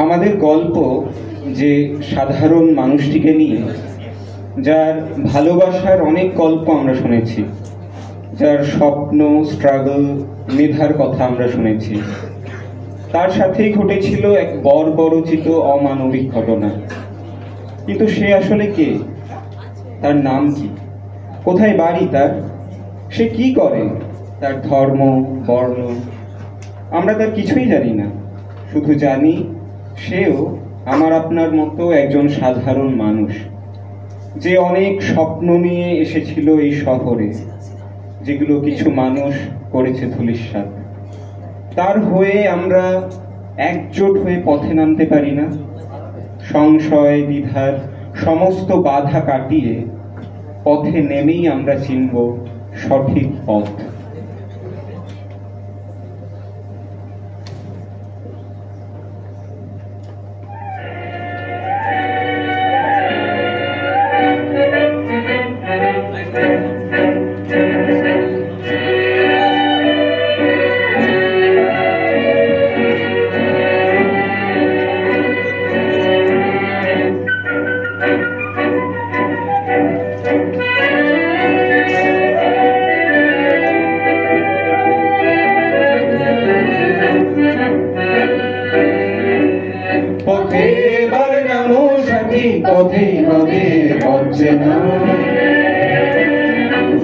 আমাদের গল্প যে সাধারণ মানুষটিকে নিয়ে, যার ভালোবাসার অনেক গল্প আমরা শুনেছি, যার স্বপ্ন, স্ট্রাগল, মেধার কথা আমরা শুনেছি, তার সাথেই ঘটেছিল এক বর্বরচিত অমানবিক ঘটনা। কিন্তু সে আসলে কে? তার নাম কি? কোথায় বাড়ি তার? সে কি করে? তার ধর্ম, বর্ণ আমরা তার কিছুই জানি না। শুধু জানি সেও আমার আপনার মতো একজন সাধারণ মানুষ, যে অনেক স্বপ্ন নিয়ে এসেছিল এই শহরে, যেগুলো কিছু মানুষ করেছে ধূলিসাৎ। তার হয়ে আমরা একজোট হয়ে পথে নামতে পারি না? সংশয়, দ্বিধার সমস্ত বাধা কাটিয়ে পথে নেমেই আমরা চিনব সঠিক পথ। পথে হবে অচেনা,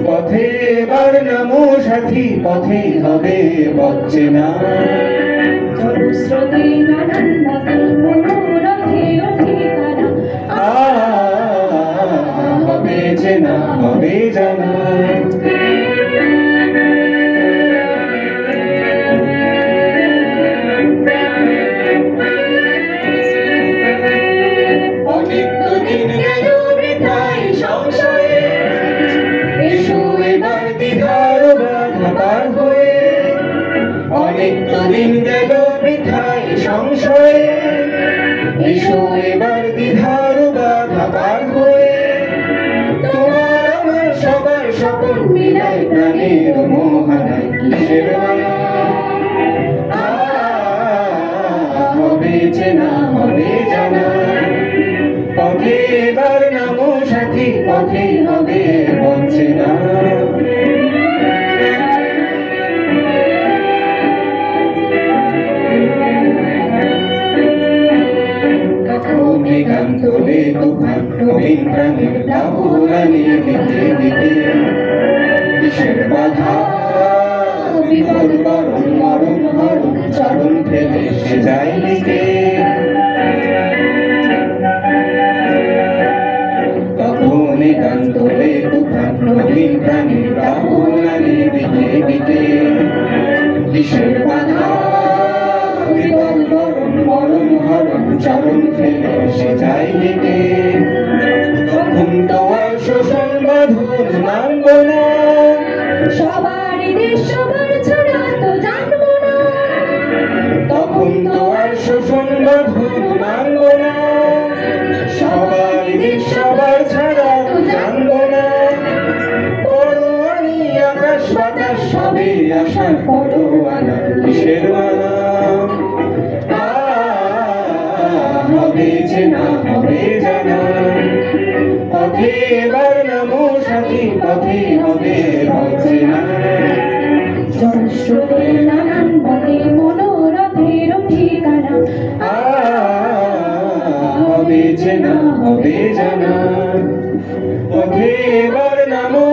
পথে এবার নামো সাথী, পথে হবে অচেনা। জলস্রোতে নানান মতে মনোরথে ঠিকানা, হবে চেনা, হবে জানা। অনেকদিন গেল বৃথায় সংশয়ে, এসো এবার দ্বিধার বাধা পার হয়ে। তোমার আমার সবার স্বপ্ন মিলাই প্রাণের মোহনায় কিসের মায়া? হবে চেনা, হবে জানা। পথে এবার নামো সাথী, পথে হবে অচেনা। গান তোলে তুফান, নবীন প্রাণের প্লাবনানি দিতে দিতে। কিসের বাধা? বিপদ বরণ মরণ হরণ, চরণ ফেলে সে যায় দিতে। তখন গান তোলে তুফান, নবীন প্রাণের প্লাবনানি দিতে দিতে। কিসের বাধা? বিপদ বরণ মরণ হরণ, চরণ ফেলে সে যায় দিতে। তখন তো আর শোষণ বাঁধন মানব না, সবার দেশ সবার ছাড়া তো জানবো না। তখন তো আর শোষণ বাঁধন মানব না, সবার দেশ সবার ছাড়া তো জানবো না। পরোয়ানি আকাশ বাতাস সবে আসার পরোয়ানা, কিসের মানা? হবে চেনা, হবে জানা। পথে এবার নামো সাথী, পথে হবে অচেনা। জলস্রোতে নানান মতে মনোরথের ঠিকানা, হবে চেনা, হবে জানা। পথে এবার নামো